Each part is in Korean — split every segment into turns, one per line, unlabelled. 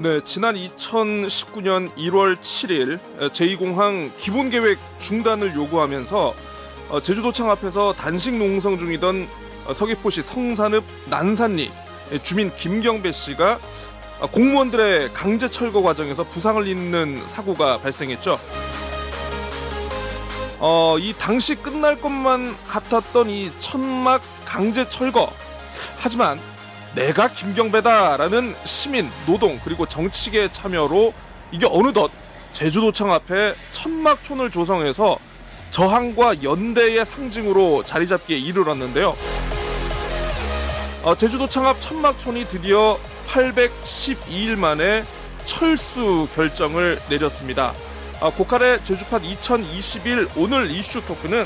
네, 지난 2019년 1월 7일 제2공항 기본계획 중단을 요구하면서 제주도청 앞에서 단식 농성 중이던 서귀포시 성산읍 난산리 주민 김경배 씨가 공무원들의 강제 철거 과정에서 부상을 입는 사고가 발생했죠. 이 당시 끝날 것만 같았던 이 천막 강제 철거. 하지만 내가 김경배다라는 시민, 노동 그리고 정치계 참여로 이게 어느덧 제주도청 앞에 천막촌을 조성해서 저항과 연대의 상징으로 자리 잡기에 이르렀는데요. 제주도청 앞 천막촌이 드디어 812일 만에 철수 결정을 내렸습니다. 고칼의 제주팟 2021 오늘 이슈 토크는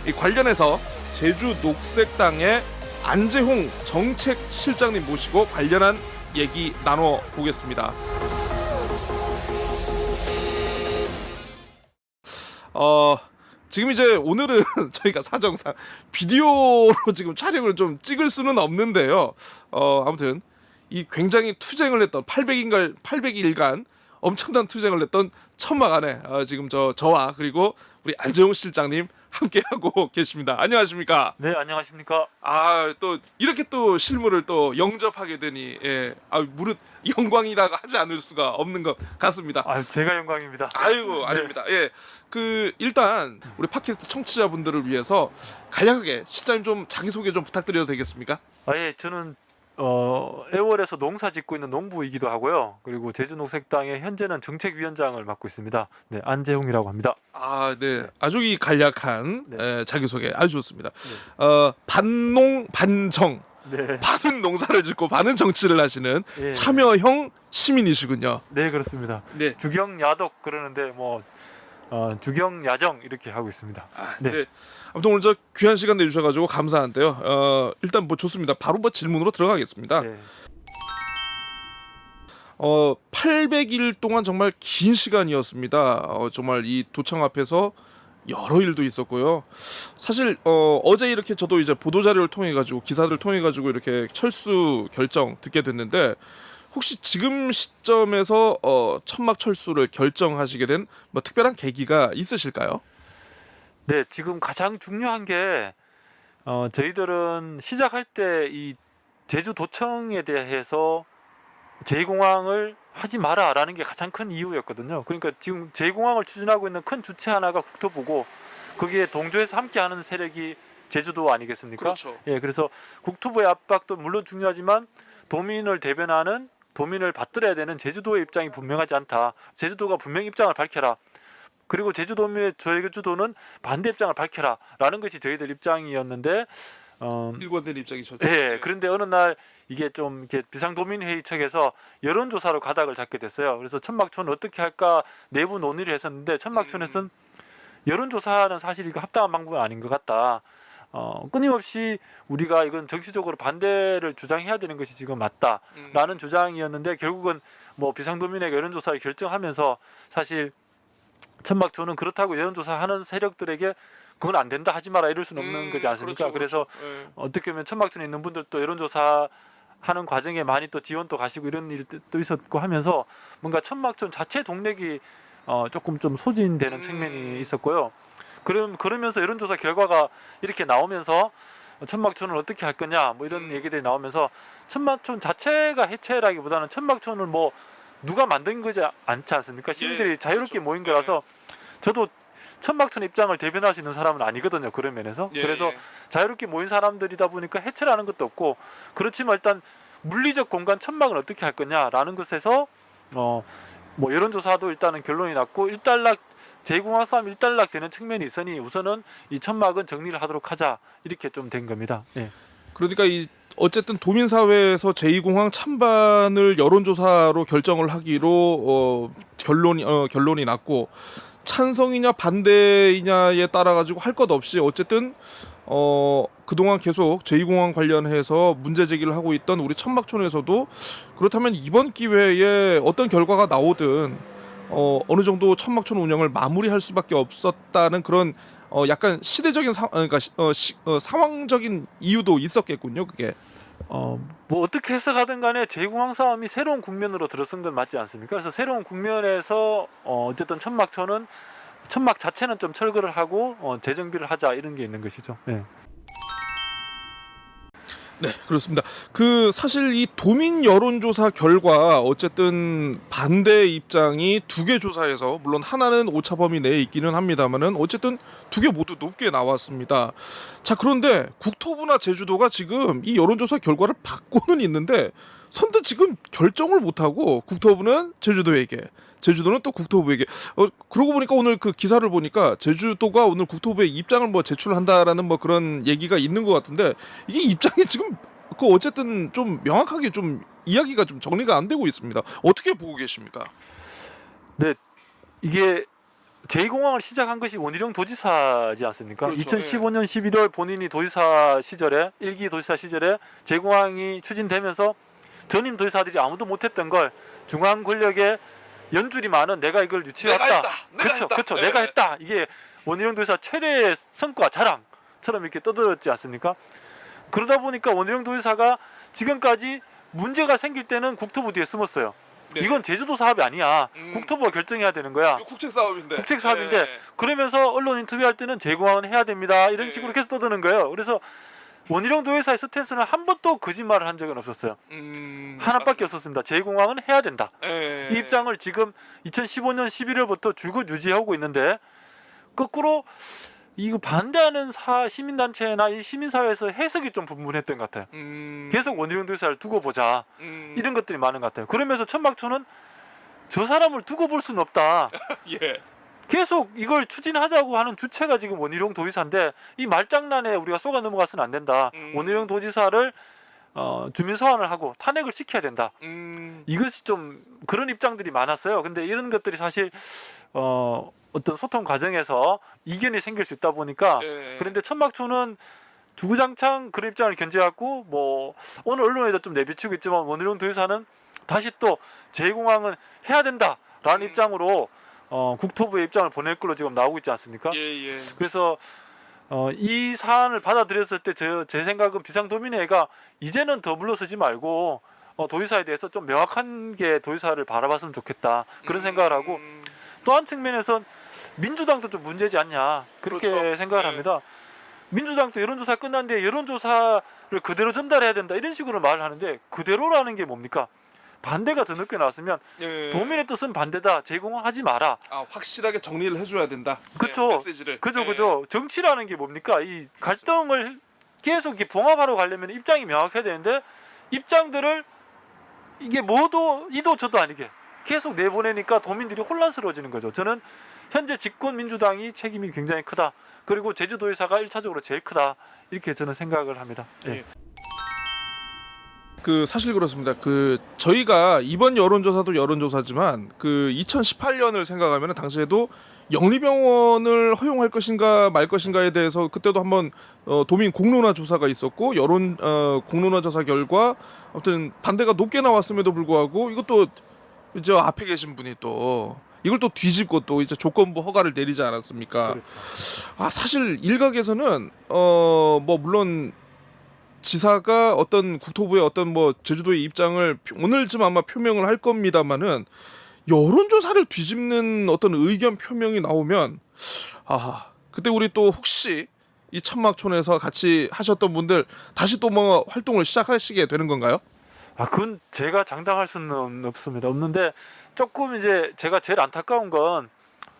이 관련해서 제주 녹색당의 안재홍 정책실장님 모시고 관련한 얘기 나눠보겠습니다. 지금 이제 오늘은 저희가 사정상 비디오로 지금 촬영을 좀 찍을 수는 없는데요. 아무튼 이 굉장히 투쟁을 했던 800일간 엄청난 투쟁을 했던 천막 안에 지금 저와 그리고 우리 안재홍 실장님 함께하고 계십니다. 안녕하십니까?
네, 안녕하십니까?
또 이렇게 또 실물을 또 영접하게 되니 무릇 영광이라고 하지 않을 수가 없는 것 같습니다.
제가 영광입니다.
아닙니다. 예, 일단 우리 팟캐스트 청취자분들을 위해서 간략하게 실장님 좀 자기소개 좀 부탁드려도 되겠습니까?
예, 저는 애월에서 농사 짓고 있는 농부이기도 하고요. 그리고 제주녹색당의 현재는 정책위원장을 맡고 있습니다. 네, 안재홍이라고 합니다.
네, 아주 이 간략한 자기소개 아주 좋습니다.
네.
반농 반정,
네.
반은 농사를 짓고 반은 정치를 하시는
예.
참여형 시민이시군요.
네, 그렇습니다.
네.
주경야독 그러는데 주경야정 이렇게 하고 있습니다.
네. 아무튼 오늘 귀한 시간 내주셔가지고 감사한데요. 일단 좋습니다. 바로 질문으로 들어가겠습니다.
네.
800일 동안 정말 긴 시간이었습니다. 정말 이 도청 앞에서 여러 일도 있었고요. 사실 어제 이렇게 저도 이제 보도 자료를 통해 가지고 기사들을 통해 가지고 이렇게 철수 결정 듣게 됐는데 혹시 지금 시점에서 천막 철수를 결정하시게 된 특별한 계기가 있으실까요?
네, 지금 가장 중요한 게 저희들은 시작할 때 이 제주도청에 대해서 제2공항을 하지 마라라는 게 가장 큰 이유였거든요. 그러니까 지금 제2공항을 추진하고 있는 큰 주체 하나가 국토부고 거기에 동조해서 함께하는 세력이 제주도 아니겠습니까?
그렇죠.
예, 그래서 국토부의 압박도 물론 중요하지만 도민을 대변하는 도민을 받들어야 되는 제주도의 입장이 분명하지 않다. 제주도가 분명 입장을 밝혀라. 그리고 제주도는 반대 입장을 밝혀라라는 것이 저희들 입장이었는데
일관된 입장이셨죠.
네, 그런데 어느 날 이게 좀 이렇게 비상도민회의 측에서 여론조사로 가닥을 잡게 됐어요. 그래서 천막촌을 어떻게 할까 내부 논의를 했었는데 천막촌에서는 여론조사는 사실 이거 합당한 방법은 아닌 것 같다. 끊임없이 우리가 이건 정치적으로 반대를 주장해야 되는 것이 지금 맞다라는 주장이었는데 결국은 비상도민회가 여론조사를 결정하면서 사실 천막촌은 그렇다고 여론조사하는 세력들에게 그건 안 된다 하지 마라 이럴 수는 없는 거지 않습니까?
그렇죠.
그래서 어떻게 보면 천막촌에 있는 분들도 여론조사 하는 과정에 많이 또 지원도 가시고 이런 일도 있었고 하면서 뭔가 천막촌 자체 동력이 조금 좀 소진되는 측면이 있었고요. 그러면서 여론조사 결과가 이렇게 나오면서 천막촌을 어떻게 할 거냐 이런 얘기들이 나오면서 천막촌 자체가 해체라기보다는 천막촌을 누가 만든 거지 않지 않습니까? 시민들이 자유롭게
그렇죠.
모인 거라서 저도 천막촌 입장을 대변할 수 있는 사람은 아니거든요. 그런 면에서. 그래서 자유롭게 모인 사람들이다 보니까 해체라는 것도 없고 그렇지만 일단 물리적 공간 천막을 어떻게 할 거냐라는 것에서 여론조사도 일단은 결론이 났고 일단락 제2공항 싸움 일단락 되는 측면이 있으니 우선은 이 천막은 정리를 하도록 하자 이렇게 좀 된 겁니다. 네.
그러니까 어쨌든 도민사회에서 제2공항 찬반을 여론조사로 결정을 하기로 결론이 났고 찬성이냐 반대이냐에 따라 가지고 할 것 없이 어쨌든 그동안 계속 제2공항 관련해서 문제 제기를 하고 있던 우리 천막촌에서도 그렇다면 이번 기회에 어떤 결과가 나오든 어느 정도 천막촌 운영을 마무리할 수밖에 없었다는 그런 약간 시대적인 상황적인 이유도 있었겠군요. 그게.
뭐 어떻게 해석하든 간에 제2공항 싸움이 새로운 국면으로 들어선 건 맞지 않습니까? 그래서 새로운 국면에서 어쨌든 천막촌은 천막 자체는 좀 철거를 하고 재정비를 하자 이런 게 있는 것이죠. 예.
네, 그렇습니다. 그 사실 이 도민 여론조사 결과 어쨌든 반대 입장이 두 개 조사에서 물론 하나는 오차 범위 내에 있기는 합니다만은 어쨌든 두 개 모두 높게 나왔습니다. 자, 그런데 국토부나 제주도가 지금 이 여론조사 결과를 받고는 있는데 선뜻 지금 결정을 못 하고 국토부는 제주도에게 제주도는 또 국토부에게 그러고 보니까 오늘 그 기사를 보니까 제주도가 오늘 국토부에 입장을 뭐 제출한다라는 뭐 그런 얘기가 있는 것 같은데 이게 입장이 지금 그 어쨌든 좀 명확하게 좀 이야기가 좀 정리가 안 되고 있습니다. 어떻게 보고 계십니까?
네, 이게 제2공항을 시작한 것이 원희룡 도지사지 않습니까?
그렇죠,
2015년 11월 본인이 도지사 시절에 1기 도지사 시절에 제2공항이 추진되면서 전임 도지사들이 아무도 못했던 걸 중앙 권력의 연줄이 많은 내가 이걸 유치해왔다. 그렇죠.
네.
내가 했다. 이게 원희룡 도지사 최대의 성과 자랑처럼 이렇게 떠들었지 않습니까? 그러다 보니까 원희룡 도지사가 지금까지 문제가 생길 때는 국토부 뒤에 숨었어요.
네.
이건 제주도 사업이 아니야. 국토부가 결정해야 되는 거야.
국책 사업인데.
국책 사업인데 그러면서 언론 인터뷰할 때는 제2공항은 해야 됩니다. 이런 식으로 계속 떠드는 거예요. 그래서 원희룡 도지사의 스탠스는 한 번도 거짓말을 한 적은 없었어요. 하나밖에 없었습니다. 제2공항은 해야 된다. 이 입장을 지금 2015년 11월부터 줄곧 유지하고 있는데 거꾸로 이거 반대하는 시민단체나 이 시민사회에서 해석이 좀 분분했던 것 같아요. 계속 원희룡 도지사를 두고 보자. 이런 것들이 많은 것 같아요. 그러면서 천막촌은 저 사람을 두고 볼 수는 없다.
예.
계속 이걸 추진하자고 하는 주체가 지금 원희룡 도지사인데 이 말장난에 우리가 속아 넘어가서는 안 된다. 원희룡 도지사를 주민 소환을 하고 탄핵을 시켜야 된다. 이것이 좀 그런 입장들이 많았어요. 근데 이런 것들이 사실 어떤 소통 과정에서 이견이 생길 수 있다 보니까 그런데 천막촌은 주구장창 그런 입장을 견제하고 뭐 오늘 언론에도 좀 내비치고 있지만 원희룡 도지사는 다시 또 제2공항은 해야 된다라는 입장으로 국토부의 입장을 보낼 걸로 지금 나오고 있지 않습니까?
예.
그래서 이 사안을 받아들였을 때 제 생각은 비상도민회가 이제는 더 물러서지 말고 도지사에 대해서 좀 명확한 게 도지사를 바라봤으면 좋겠다 그런 생각을 하고 또 한 측면에선 민주당도 좀 문제지 않냐 그렇게
그렇죠.
생각을 합니다. 민주당도 여론조사 끝났는데 여론조사를 그대로 전달해야 된다 이런 식으로 말을 하는데 그대로라는 게 뭡니까? 반대가 더 늦게 나왔으면 도민의 뜻은 반대다. 제2공항 하지 마라.
확실하게 정리를 해줘야 된다.
그쵸.
메시지를.
그죠. 정치라는 게 뭡니까? 이 갈등을 계속 이렇게 봉합하러 가려면 입장이 명확해야 되는데 입장들을 이게 뭐도 이도 저도 아니게 계속 내보내니까 도민들이 혼란스러워지는 거죠. 저는 현재 집권 민주당이 책임이 굉장히 크다. 그리고 제주도의사가 1차적으로 제일 크다. 이렇게 저는 생각을 합니다. 예.
그 사실 그렇습니다. 그 저희가 이번 여론조사도 여론조사지만 그 2018년을 생각하면 당시에도 영리병원을 허용할 것인가 말 것인가에 대해서 그때도 한번 도민 공론화 조사가 있었고 여론 공론화 조사 결과 아무튼 반대가 높게 나왔음에도 불구하고 이것도 이제 앞에 계신 분이 또 이걸 또 뒤집고 또 이제 조건부 허가를 내리지 않았습니까?
그렇죠.
사실 일각에서는 뭐 물론 지사가 어떤 국토부의 어떤 뭐 제주도의 입장을 오늘쯤 아마 표명을 할 겁니다만은 여론조사를 뒤집는 어떤 의견 표명이 나오면 그때 우리 또 혹시 이 천막촌에서 같이 하셨던 분들 다시 또 뭐 활동을 시작하시게 되는 건가요?
그건 제가 장담할 수는 없는데 조금 이제 제가 제일 안타까운 건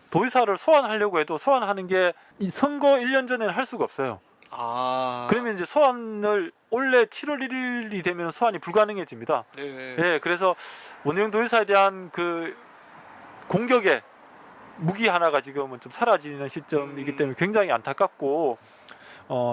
도의사를 소환하려고 해도 소환하는 게 이 선거 1년 전에는 할 수가 없어요. 그러면 이제 소환을 원래 7월 1일이 되면 소환이 불가능해집니다. 예, 그래서 원희룡 도지사에 대한 그 공격의 무기 하나가 지금은 좀 사라지는 시점이기 때문에 굉장히 안타깝고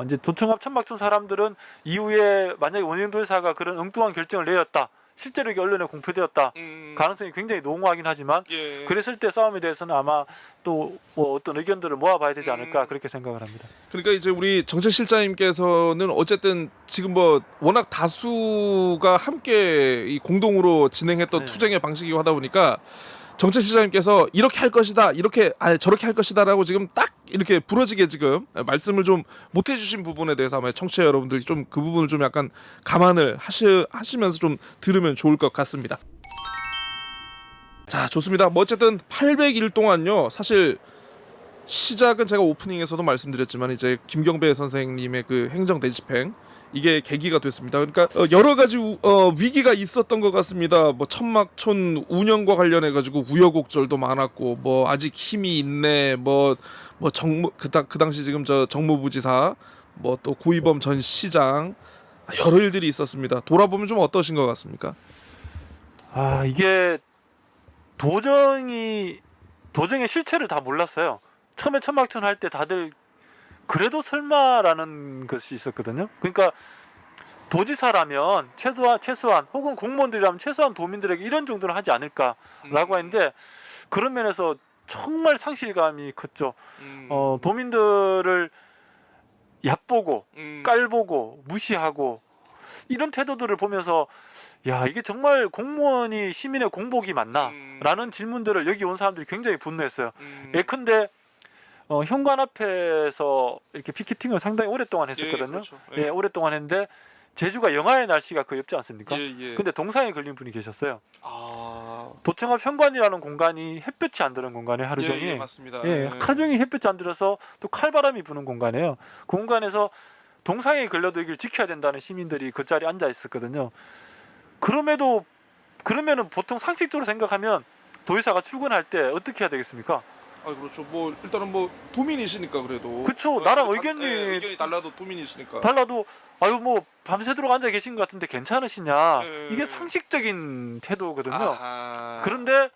이제 도청합 천막촌 사람들은 이후에 만약에 원희룡 도지사가 그런 엉뚱한 결정을 내렸다. 실제로 이게 언론에 공표되었다. 가능성이 굉장히 농후하긴 하지만 그랬을 때 싸움에 대해서는 아마 또 뭐 어떤 의견들을 모아봐야 되지 않을까 그렇게 생각을 합니다.
그러니까 이제 우리 정책실장님께서는 어쨌든 지금 뭐 워낙 다수가 함께 이 공동으로 진행했던 투쟁의 방식이고 하다 보니까 정책실장님께서 이렇게 할 것이다, 저렇게 할 것이다라고 지금 딱 이렇게 부러지게 지금 말씀을 좀 못 해주신 부분에 대해서 아마 청취자 여러분들이 좀 그 부분을 좀 약간 감안을 하시면서 좀 들으면 좋을 것 같습니다. 자, 좋습니다. 뭐 어쨌든 800일 동안요. 사실 시작은 제가 오프닝에서도 말씀드렸지만 이제 김경배 선생님의 그 행정 대집행 이게 계기가 됐습니다. 그러니까 여러 가지 위기가 있었던 것 같습니다. 뭐 천막촌 운영과 관련해 가지고 우여곡절도 많았고 뭐 아직 힘이 있네 뭐 정무 그 당시 지금 저 정무부지사 뭐 또 고이범 전 시장 여러 일들이 있었습니다. 돌아보면 좀 어떠신 것 같습니까?
아, 이게 도정의 실체를 다 몰랐어요. 처음에 천막촌 할 때 다들 그래도 설마라는 것이 있었거든요. 그러니까 도지사라면 최소한 혹은 공무원들이라면 최소한 도민들에게 이런 정도는 하지 않을까라고 했는데 그런 면에서 정말 상실감이 컸죠. 도민들을 얕보고 깔보고 무시하고 이런 태도들을 보면서 야, 이게 정말 공무원이 시민의 공복이 맞나? 라는 질문들을 여기 온 사람들이 굉장히 분노했어요. 예컨대 현관 앞에서 이렇게 피켓팅을 상당히 오랫동안 했었거든요.
그렇죠.
예, 오랫동안 했는데 제주가 영하의 날씨가 거의 없지 않습니까?
예.
근데 동상에 걸린 분이 계셨어요.
아,
도청 앞 현관이라는 공간이 햇볕이 안 드는 공간에 하루 종일
예, 맞습니다.
예, 하루 종일 햇볕이 안 들어서 또 칼바람이 부는 공간이에요. 그 공간에서 동상에 걸려도 이걸 지켜야 된다는 시민들이 그 자리에 앉아 있었거든요. 그러면은 보통 상식적으로 생각하면 도의사가 출근할 때 어떻게 해야 되겠습니까?
아, 그렇죠. 뭐 일단은 뭐 도민이시니까 그래도.
그쵸. 나랑
의견이
의견이
달라도 도민이시니까.
달라도 아유 뭐 밤새도록 앉아 계신 것 같은데 괜찮으시냐?
예.
이게 상식적인 태도거든요.
아하.
그런데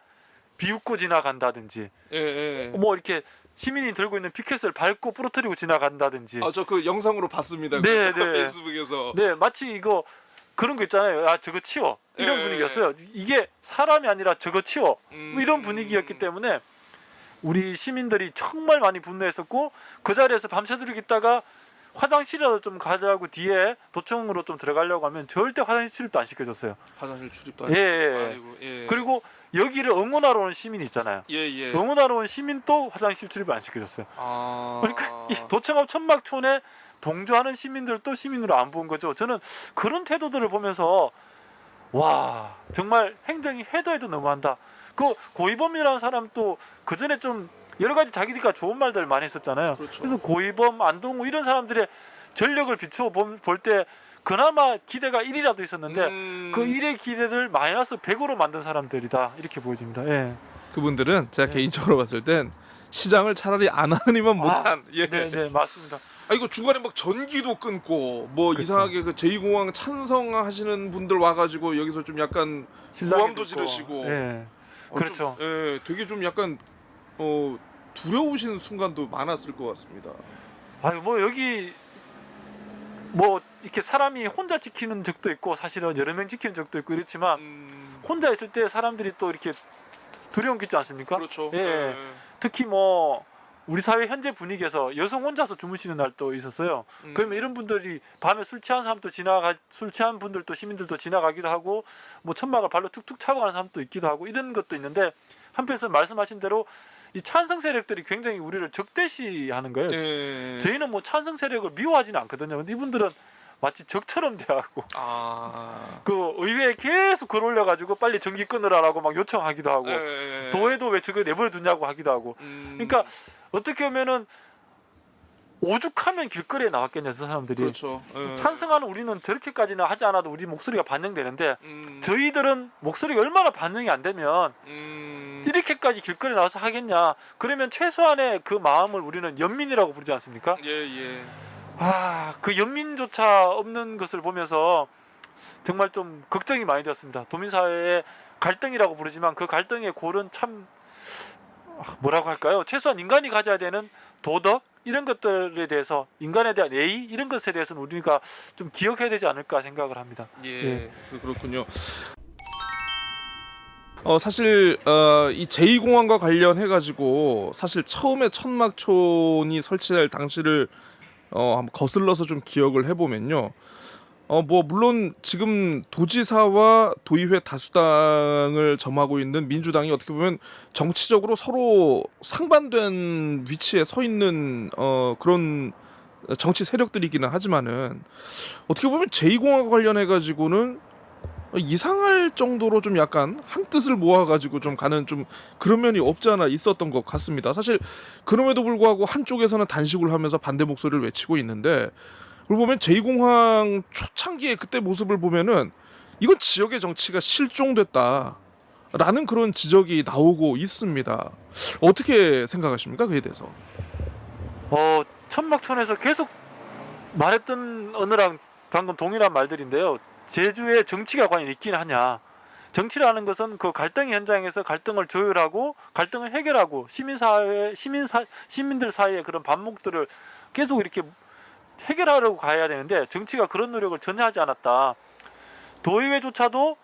비웃고 지나간다든지
예.
뭐 이렇게 시민이 들고 있는 피켓을 밟고 부러뜨리고 지나간다든지
아, 저 그 영상으로 봤습니다.
네,
그
네.
페이스북에서.
네, 마치 이거 그런 거 있잖아요. 아, 저거 치워. 이런
예.
분위기였어요. 이게 사람이 아니라 저거 치워. 뭐 이런 분위기였기 때문에 우리 시민들이 정말 많이 분노했었고 그 자리에서 밤새도록 있다가 화장실이라도 좀 가자고 뒤에 도청으로 좀 들어가려고 하면 절대 화장실 출입도 안 시켜줬어요.
화장실 출입도
예,
하시고.
예.
아이고, 예.
그리고 여기를 응원하러 온 시민이 있잖아요.
예.
응원하러 온 시민도 화장실 출입을 안 시켜줬어요.
아.
그러니까 이 도청 앞 천막촌에 동조하는 시민들도 시민으로 안 본 거죠. 저는 그런 태도들을 보면서 와, 정말 행정이 해도 너무한다. 그 고이범이라는 사람도 그 전에 좀 여러 가지 자기가 좋은 말들 많이 했었잖아요.
그렇죠.
그래서 고이범, 안동우 이런 사람들의 전력을 비추어 볼 때 그나마 기대가 1이라도 있었는데 그 1의 기대들 마이너스 100으로 만든 사람들이다 이렇게 보여집니다. 예.
그분들은 제가
네.
개인적으로 봤을 땐 시장을 차라리 안 하니만 못한. 예.
네, 맞습니다.
아, 이거 중간에 막 전기도 끊고 뭐
그렇죠.
이상하게 그 제2공항 찬성하시는 분들 와가지고 여기서 좀 약간 고함도 지르시고.
예. 그렇죠.
좀, 예, 되게 좀 약간 두려우신 순간도 많았을 것 같습니다.
아유 뭐 여기 뭐 이렇게 사람이 혼자 지키는 적도 있고 사실은 여러 명 지키는 적도 있고 이렇지만 혼자 있을 때 사람들이 또 이렇게 두려움 끼지 않습니까?
그렇죠.
예. 특히 뭐 우리 사회 현재 분위기에서 여성 혼자서 주무시는 날도 있었어요. 그러면 이런 분들이 밤에 술 취한 분들도 시민들도 지나가기도 하고 뭐 천막을 발로 툭툭 차고 가는 사람도 있기도 하고 이런 것도 있는데 한편에서 말씀하신 대로 이 찬성 세력들이 굉장히 우리를 적대시하는 거예요.
예.
저희는 뭐 찬성 세력을 미워하지는 않거든요. 근데 이분들은 마치 적처럼 대하고
아.
그 의회에 계속 글 올려가지고 빨리 전기 끊으라라고 막 요청하기도 하고
예.
도에도 왜 저거 내버려 두냐고 하기도 하고 그러니까 어떻게 보면은 오죽하면 길거리에 나왔겠냐 저 사람들이.
그렇죠. 예.
찬성하는 우리는 저렇게까지는 하지 않아도 우리 목소리가 반영되는데
음.
저희들은 목소리가 얼마나 반영이 안 되면 이렇게까지 길거리에 나와서 하겠냐. 그러면 최소한의 그 마음을 우리는 연민이라고 부르지 않습니까?
예.
아, 그 연민조차 없는 것을 보면서 정말 좀 걱정이 많이 되었습니다. 도민사회의 갈등이라고 부르지만 그 갈등의 골은 참 뭐라고 할까요? 최소한 인간이 가져야 되는 도덕 이런 것들에 대해서 인간에 대한 예의 이런 것에 대해서는 우리가 좀 기억해야 되지 않을까 생각을 합니다.
예. 그렇군요. 사실 이 제2공항과 관련해 가지고 사실 처음에 천막촌이 설치될 당시를 한번 거슬러서 좀 기억을 해보면요. 뭐 물론 지금 도지사와 도의회 다수당을 점하고 있는 민주당이 어떻게 보면 정치적으로 서로 상반된 위치에 서 있는 그런 정치 세력들이기는 하지만은 어떻게 보면 제2공화 관련해 가지고는 이상할 정도로 좀 약간 한 뜻을 모아가지고 좀 가는 좀 그런 면이 없지 않아 있었던 것 같습니다. 사실 그럼에도 불구하고 한쪽에서는 단식을 하면서 반대 목소리를 외치고 있는데 그걸 보면 제2공항 초창기에 그때 모습을 보면은 이건 지역의 정치가 실종됐다라는 그런 지적이 나오고 있습니다. 어떻게 생각하십니까? 그에 대해서?
천막촌에서 계속 말했던 어느랑 방금 동일한 말들인데요. 제주에 정치가 과연 있긴 하냐? 정치라는 것은 그 갈등 현장에서 갈등을 조율하고 갈등을 해결하고 시민들 사이의 그런 반목들을 계속 이렇게 해결하려고 가야 되는데 정치가 그런 노력을 전혀 하지 않았다. 도의회조차도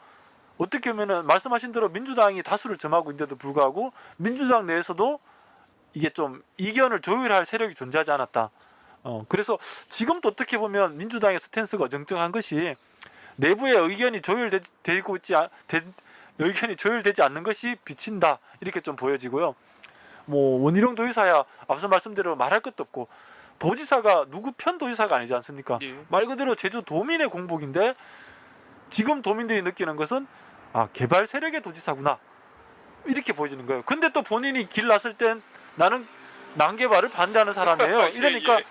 어떻게 보면은 말씀하신 대로 민주당이 다수를 점하고 있는데도 불구하고 민주당 내에서도 이게 좀 이견을 조율할 세력이 존재하지 않았다. 그래서 지금도 어떻게 보면 민주당의 스탠스가 어정쩡한 것이 내부의 의견이 조율되지 않는 것이 비친다 이렇게 좀 보여지고요. 뭐 원희룡 도지사야 앞서 말씀대로 말할 것도 없고 도지사가 누구 편 도지사가 아니지 않습니까?
예.
말 그대로 제주 도민의 공복인데 지금 도민들이 느끼는 것은 개발 세력의 도지사구나 이렇게 보여지는 거예요. 근데 또 본인이 길 났을 땐 나는 난개발을 반대하는 사람이에요. 이러니까
예.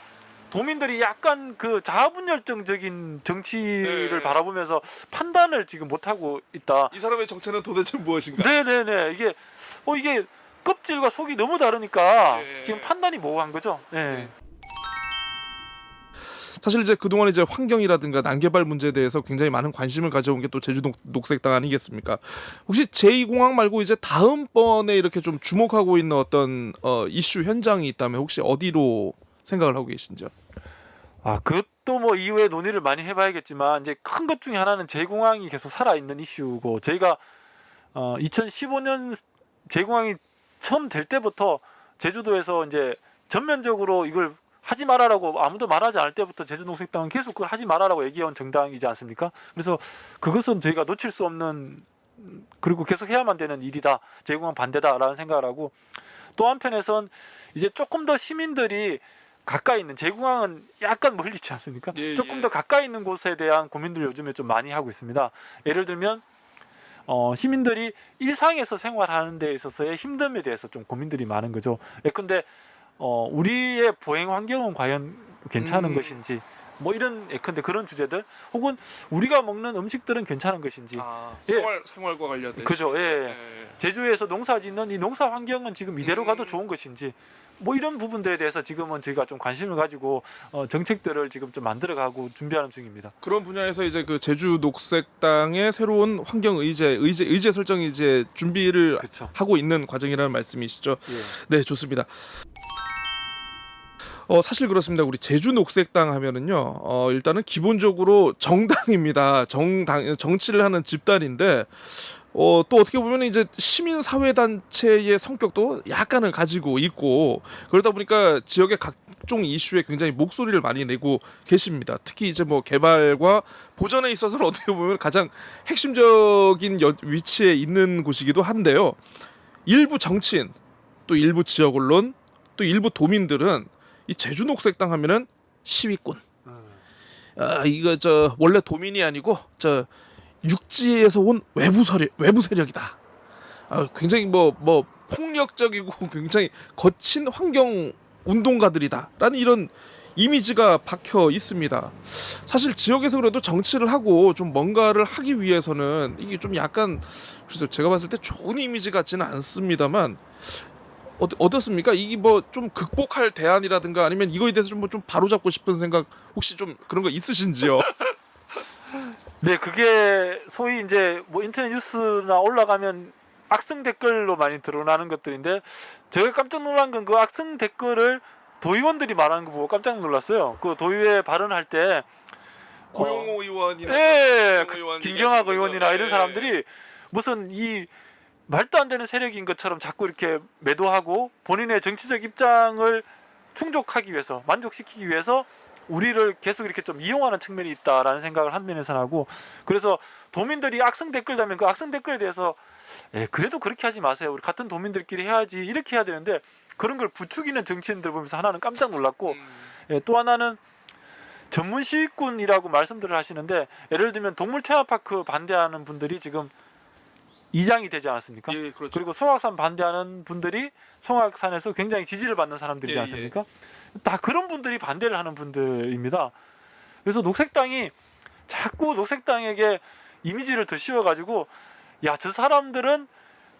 도민들이 약간 그 자아분열적인 정치를
네.
바라보면서 판단을 지금 못하고 있다.
이 사람의 정체는 도대체 무엇인가?
네네네. 이게 껍질과 속이 너무 다르니까
네.
지금 판단이 모호한 거죠.
네. 사실 이제 그동안 이제 환경이라든가 난개발 문제에 대해서 굉장히 많은 관심을 가져온 게 또 제주 녹색당 아니겠습니까? 혹시 제2공항 말고 이제 다음번에 이렇게 좀 주목하고 있는 어떤 이슈 현장이 있다면 혹시 어디로 생각을 하고 계신지요?
그것도 뭐 이후에 논의를 많이 해봐야겠지만 이제 큰 것 중에 하나는 제공항이 계속 살아있는 이슈고 저희가 2015년 제공항이 처음 될 때부터 제주도에서 이제 전면적으로 이걸 하지 말아라고 아무도 말하지 않을 때부터 제주녹색당은 계속 그걸 하지 말아라고 얘기해온 정당이지 않습니까? 그래서 그것은 저희가 놓칠 수 없는 그리고 계속 해야만 되는 일이다. 제공항 반대다라는 생각을 하고 또 한편에선 이제 조금 더 시민들이 가까이 있는 제공항은 약간 멀리 있지 않습니까?
예,
조금
예.
더 가까이 있는 곳에 대한 고민들 요즘에 좀 많이 하고 있습니다. 예를 들면 시민들이 일상에서 생활하는 데 있어서의 힘듦에 대해서 좀 고민들이 많은 거죠. 예컨대 우리의 보행 환경은 과연 괜찮은 것인지 뭐 이런 예컨대 그런 주제들 혹은 우리가 먹는 음식들은 괜찮은 것인지
생활과 관련된
그죠. 예. 제주에서 농사짓는 이 농사 환경은 지금 이대로 가도 좋은 것인지 뭐 이런 부분들에 대해서 지금은 저희가 좀 관심을 가지고 정책들을 지금 좀 만들어가고 준비하는 중입니다.
그런 분야에서 이제 그 제주 녹색당의 새로운 환경 의제 설정 이제 준비를
그쵸.
하고 있는 과정이라는 말씀이시죠?
예.
네, 좋습니다. 사실 그렇습니다. 우리 제주 녹색당 하면은요, 일단은 기본적으로 정당입니다. 정치를 하는 집단인데, 또 어떻게 보면 이제 시민사회단체의 성격도 약간은 가지고 있고, 그러다 보니까 지역의 각종 이슈에 굉장히 목소리를 많이 내고 계십니다. 특히 이제 뭐 개발과 보전에 있어서는 어떻게 보면 가장 핵심적인 위치에 있는 곳이기도 한데요. 일부 정치인, 또 일부 지역 언론, 또 일부 도민들은 이 제주 녹색당 하면은 시위꾼. 이거 원래 도민이 아니고 육지에서 온 외부 세력이다. 굉장히 뭐 폭력적이고 굉장히 거친 환경 운동가들이다라는 이런 이미지가 박혀 있습니다. 사실 지역에서 그래도 정치를 하고 좀 뭔가를 하기 위해서는 이게 좀 약간 그래서 제가 봤을 때 좋은 이미지 같지는 않습니다만 어떻습니까? 이게 뭐 좀 극복할 대안이라든가 아니면 이거에 대해서 좀 바로잡고 싶은 생각 혹시 좀 그런 거 있으신지요?
네, 그게 소위 이제 뭐 인터넷 뉴스나 올라가면 악성 댓글로 많이 드러나는 것들인데 제가 깜짝 놀란 건 그 악성 댓글을 도의원들이 말하는 거 보고 깜짝 놀랐어요. 그 도의회 발언할 때
고용호 의원이나
예,
의원
김경학 의원이나 이런
예.
사람들이 무슨 이 말도 안 되는 세력인 것처럼 자꾸 이렇게 매도하고 본인의 정치적 입장을 충족하기 위해서 만족시키기 위해서 우리를 계속 이렇게 좀 이용하는 측면이 있다라는 생각을 한 면에서는 하고, 그래서 도민들이 악성 댓글 다면 그 악성 댓글에 대해서 그래도 그렇게 하지 마세요. 우리 같은 도민들끼리 해야지, 이렇게 해야 되는데 그런 걸 부추기는 정치인들 보면서 하나는 깜짝 놀랐고, 또 하나는 전문 시위꾼이라고 말씀들을 하시는데, 예를 들면 동물 테마파크 반대하는 분들이 지금 이장이 되지 않았습니까?
예, 그렇죠.
그리고 송악산 반대하는 분들이 송악산에서 굉장히 지지를 받는 사람들이지
예,
않습니까? 다 그런 분들이 반대를 하는 분들입니다. 그래서 녹색당이 자꾸 녹색당에게 이미지를 더 씌워가지고, 야, 저 사람들은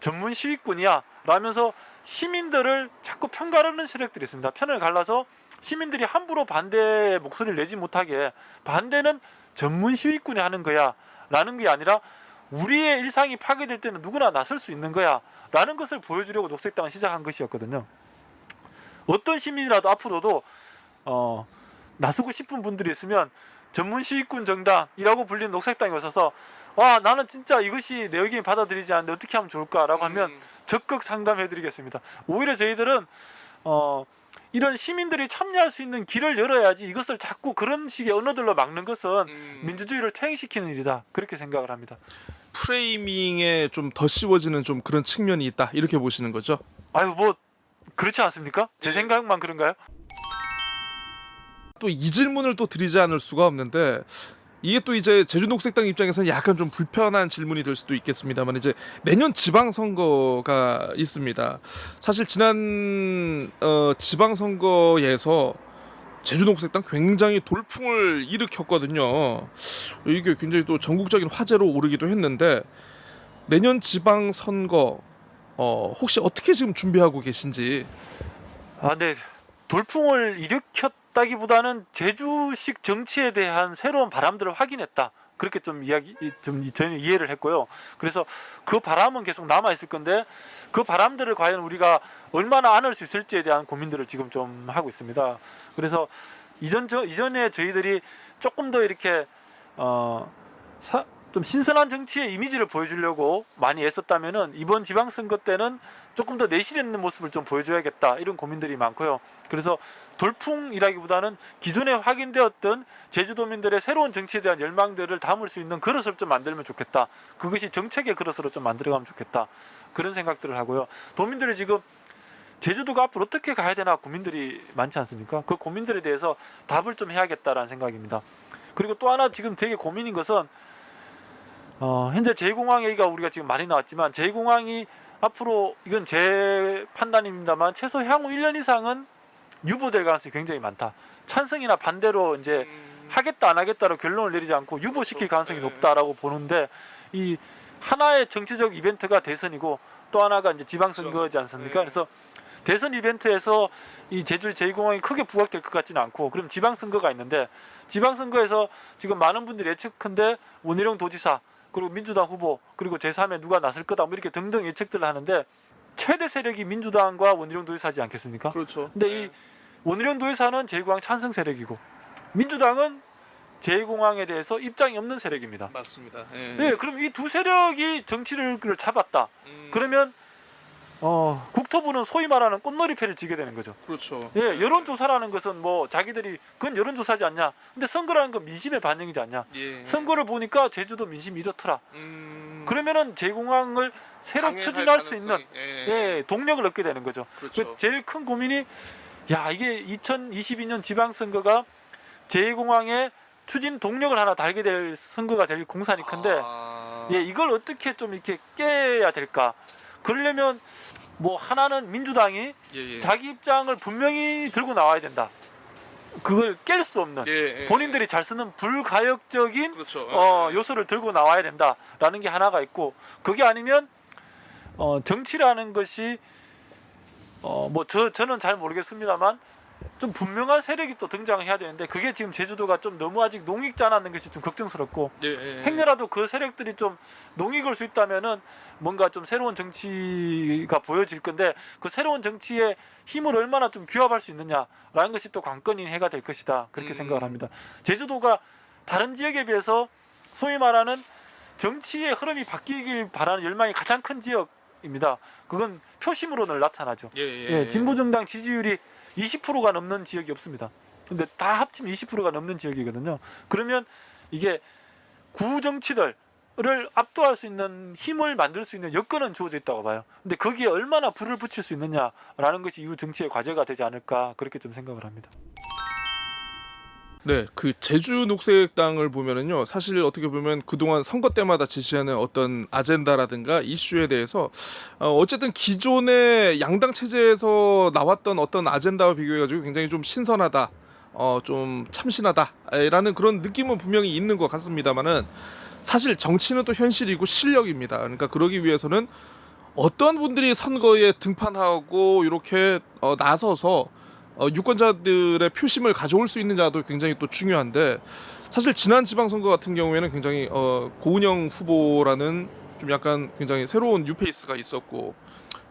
전문 시위꾼이야 라면서 시민들을 자꾸 편가르는 세력들이 있습니다. 편을 갈라서 시민들이 함부로 반대 목소리를 내지 못하게, 반대는 전문 시위꾼이 하는 거야 라는 게 아니라 우리의 일상이 파괴될 때는 누구나 나설 수 있는 거야 라는 것을 보여주려고 녹색당을 시작한 것이었거든요. 어떤 시민이라도 앞으로도 나서고 싶은 분들이 있으면 전문 시위꾼 정당이라고 불리는 녹색당에 오셔서, 와, 나는 진짜 이것이 내 의견이 받아들이지 않는데 어떻게 하면 좋을까라고 하면 적극 상담해드리겠습니다. 오히려 저희들은 이런 시민들이 참여할 수 있는 길을 열어야지, 이것을 자꾸 그런 식의 언어들로 막는 것은 민주주의를 퇴행시키는 일이다, 그렇게 생각을 합니다.
프레이밍에 좀 더 씌워지는 좀 그런 측면이 있다, 이렇게 보시는 거죠?
아유, 뭐 그렇지 않습니까? 제 생각만 그런가요?
또 이 질문을 또 드리지 않을 수가 없는데, 이게 또 이제 제주녹색당 입장에서는 약간 좀 불편한 질문이 될 수도 있겠습니다만, 이제 내년 지방선거가 있습니다. 사실 지난 지방선거에서 제주녹색당 굉장히 돌풍을 일으켰거든요. 이게 굉장히 또 전국적인 화제로 오르기도 했는데, 내년 지방선거 혹시 어떻게 지금 준비하고 계신지?
네. 돌풍을 일으켰다기보다는 제주식 정치에 대한 새로운 바람들을 확인했다, 그렇게 좀 저는 이해를 했고요. 그래서 그 바람은 계속 남아 있을 건데, 그 바람들을 과연 우리가 얼마나 안을 수 있을지에 대한 고민들을 지금 좀 하고 있습니다. 그래서 이전에 저희들이 조금 더 이렇게 좀 신선한 정치의 이미지를 보여주려고 많이 애썼다면은, 이번 지방선거 때는 조금 더 내실 있는 모습을 좀 보여줘야겠다, 이런 고민들이 많고요. 그래서 돌풍이라기보다는 기존에 확인되었던 제주도민들의 새로운 정치에 대한 열망들을 담을 수 있는 그릇을 좀 만들면 좋겠다, 그것이 정책의 그릇으로 좀 만들어가면 좋겠다, 그런 생각들을 하고요. 도민들이 지금 제주도가 앞으로 어떻게 가야 되나 고민들이 많지 않습니까? 그 고민들에 대해서 답을 좀 해야겠다라는 생각입니다. 그리고 또 하나 지금 되게 고민인 것은, 현재 제2공항 얘기가 우리가 지금 많이 나왔지만, 제2공항이 앞으로, 이건 제 판단입니다만, 최소 향후 1년 이상은 유보될 가능성이 굉장히 많다. 찬성이나 반대로 이제 하겠다 안 하겠다로 결론을 내리지 않고 유보시킬 가능성이 높다라고 보는데, 이 하나의 정치적 이벤트가 대선이고 또 하나가 이제 지방선거지 않습니까? 그래서 대선 이벤트에서 이 제주 제2공항이 크게 부각될 것 같지는 않고, 그럼 지방선거가 있는데, 지방선거에서 지금 많은 분들이 예측컨대 원희룡 도지사, 그리고 민주당 후보, 그리고 제3에 누가 나설 거다, 뭐 이렇게 등등 예측들을 하는데, 최대 세력이 민주당과 원희룡 도지사지 않겠습니까?
그렇죠.
근데 이 원희룡 도지사는 제2공항 찬성 세력이고, 민주당은 제2공항에 대해서 입장이 없는 세력입니다.
맞습니다.
네, 그럼 이 두 세력이 정치를 잡았다. 그러면 국토부는 소위 말하는 꽃놀이패를 지게 되는 거죠.
그렇죠.
예, 여론조사라는 것은 뭐 자기들이 그건 여론조사지 않냐. 근데 선거라는 건 민심의 반영이지 않냐.
예.
선거를 보니까 제주도 민심이 이렇더라. 그러면은 제2공항을 새로
강행할
추진할 수 있는
가능성이, 예.
동력을 얻게 되는 거죠.
그렇죠.
제일 큰 고민이, 야, 이게 2022년 지방선거가 제2공항에 추진 동력을 하나 달게 될 선거가 될 공산이 큰데, 예, 이걸 어떻게 좀 이렇게 깨야 될까? 그러려면 뭐 하나는 민주당이
예.
자기 입장을 분명히 들고 나와야 된다. 그걸 깰 수 없는,
예.
본인들이 잘 쓰는 불가역적인
그렇죠.
요소를 들고 나와야 된다라는 게 하나가 있고, 그게 아니면 정치라는 것이 저는 잘 모르겠습니다만 좀 분명한 세력이 또 등장해야 되는데, 그게 지금 제주도가 좀 너무 아직 농익지 않았는 것이 좀 걱정스럽고, 행여라도 그 세력들이 좀 농익을 수 있다면은 뭔가 좀 새로운 정치가 보여질 건데, 그 새로운 정치의 힘을 얼마나 좀 규합할 수 있느냐라는 것이 또 관건인 해가 될 것이다, 그렇게 생각을 합니다. 제주도가 다른 지역에 비해서 소위 말하는 정치의 흐름이 바뀌길 바라는 열망이 가장 큰 지역입니다. 그건 표심으로 늘 나타나죠.
예.
진보정당 지지율이 20%가 넘는 지역이 없습니다. 근데 다 합치면 20%가 넘는 지역이거든요. 그러면 이게 구 정치들을 압도할 수 있는 힘을 만들 수 있는 여건은 주어져 있다고 봐요. 근데 거기에 얼마나 불을 붙일 수 있느냐라는 것이 이후 정치의 과제가 되지 않을까 그렇게 좀 생각을 합니다.
네, 그 제주 녹색당을 보면은요, 사실 어떻게 보면 그동안 선거 때마다 제시하는 어떤 아젠다라든가 이슈에 대해서 어쨌든 기존의 양당 체제에서 나왔던 어떤 아젠다와 비교해가지고 굉장히 좀 신선하다, 좀 참신하다라는 그런 느낌은 분명히 있는 것 같습니다만은 사실 정치는 또 현실이고 실력입니다. 그러니까 그러기 위해서는 어떤 분들이 선거에 등판하고 이렇게 나서서 유권자들의 표심을 가져올 수 있느냐도 굉장히 또 중요한데 사실 지난 지방선거 같은 경우에는 굉장히 고은영 후보라는 좀 약간 굉장히 새로운 뉴페이스가 있었고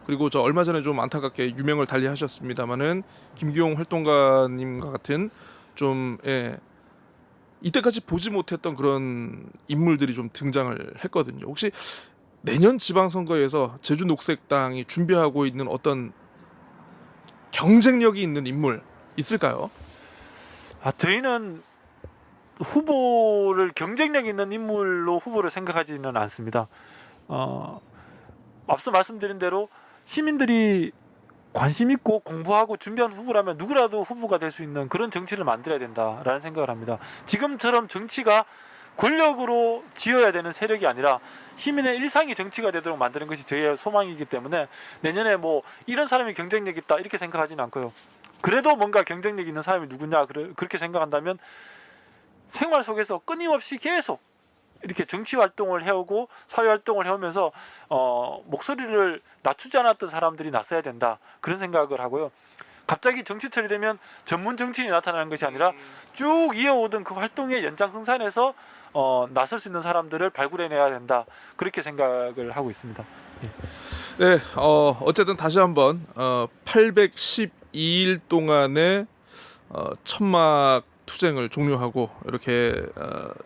그리고 저 얼마 전에 좀 안타깝게 유명을 달리하셨습니다마는 김기용 활동가님과 같은 좀 이때까지 보지 못했던 그런 인물들이 좀 등장을 했거든요. 혹시 내년 지방선거에서 제주 녹색당이 준비하고 있는 어떤 경쟁력이 있는 인물 있을까요?
저희는 후보를 경쟁력 있는 인물로 후보를 생각하지는 않습니다. 앞서 말씀드린 대로 시민들이 관심 있고 공부하고 준비한 후보라면 누구라도 후보가 될 수 있는 그런 정치를 만들어야 된다라는 생각을 합니다. 지금처럼 정치가 권력으로 지어야 되는 세력이 아니라 시민의 일상이 정치가 되도록 만드는 것이 저희의 소망이기 때문에 내년에 뭐 이런 사람이 경쟁력 있다 이렇게 생각하지는 않고요. 그래도 뭔가 경쟁력 있는 사람이 누구냐 그렇게 생각한다면 생활 속에서 끊임없이 계속 이렇게 정치 활동을 해오고 사회 활동을 해오면서 목소리를 낮추지 않았던 사람들이 나서야 된다 그런 생각을 하고요. 갑자기 정치철이 되면 전문 정치인이 나타나는 것이 아니라 쭉 이어오던 그 활동의 연장선상에서 나설 수 있는 사람들을 발굴해내야 된다 그렇게 생각을 하고 있습니다.
네, 어쨌든 다시 한번 812일 동안의 천막 투쟁을 종료하고 이렇게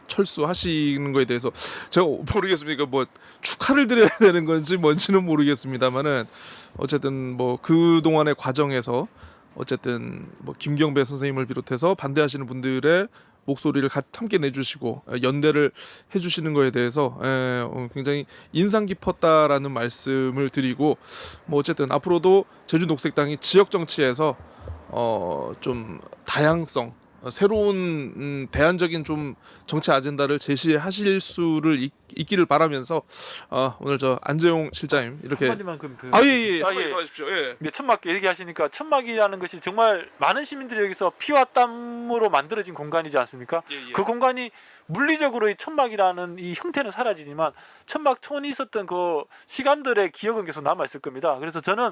철수하시는 거에 대해서 제가 모르겠습니까? 뭐 축하를 드려야 되는 건지 뭔지는 모르겠습니다만은 어쨌든 뭐 그 동안의 과정에서 어쨌든 뭐 김경배 선생님을 비롯해서 반대하시는 분들의 목소리를 함께 내주시고 연대를 해주시는 거에 대해서 굉장히 인상 깊었다라는 말씀을 드리고 뭐 어쨌든 앞으로도 제주 녹색당이 지역 정치에서 좀 다양성 새로운 대안적인 좀 정치 아젠다를 제시하실 수를 있기를 바라면서 오늘 저 안재용 실장님 이렇게
한마디만 그럼
예. 한마디 더 하십시오. 예.
근데 천막 얘기하시니까 천막이라는 것이 정말 많은 시민들이 여기서 피와 땀으로 만들어진 공간이지 않습니까?
예.
그 공간이 물리적으로 이 천막이라는 이 형태는 사라지지만 천막촌이 있었던 그 시간들의 기억은 계속 남아 있을 겁니다. 그래서 저는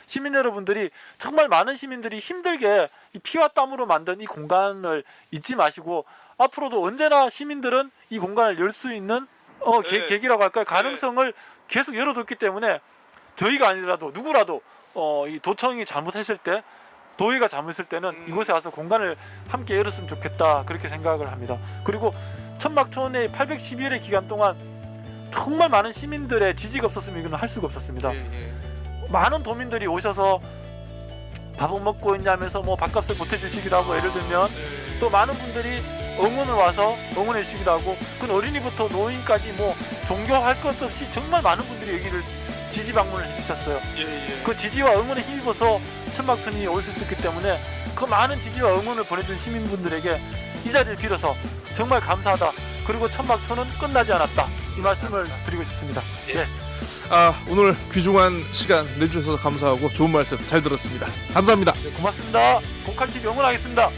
시민 여러분들이 정말 많은 시민들이 힘들게 이 피와 땀으로 만든 이 공간을 잊지 마시고 앞으로도 언제나 시민들은 이 공간을 열 수 있는 계기라고 할까요? 가능성을 계속 열어뒀기 때문에 저희가 아니라도 누구라도 이 도청이 잘못했을 때 도의가 잘못했을 때는 이곳에 와서 공간을 함께 열었으면 좋겠다 그렇게 생각을 합니다. 그리고 천막촌의 812일의 기간 동안 정말 많은 시민들의 지지가 없었으면 이건 할 수가 없었습니다. 많은 도민들이 오셔서 밥은 먹고 있냐면서 뭐 밥값을 보태주시기도 하고 예를 들면 또 많은 분들이 응원을 와서 응원해 주시기도 하고 그 어린이부터 노인까지 뭐 종교할 것 없이 정말 많은 분들이 여기를 지지 방문을 해주셨어요. 그 지지와 응원에 힘입어서 천막촌이 올 수 있었기 때문에 그 많은 지지와 응원을 보내준 시민분들에게 이 자리를 빌어서 정말 감사하다. 그리고 천막촌은 끝나지 않았다. 이 말씀을 드리고 싶습니다.
오늘 귀중한 시간 내주셔서 감사하고 좋은 말씀 잘 들었습니다. 감사합니다.
고맙습니다. 고칼TV 응원하겠습니다.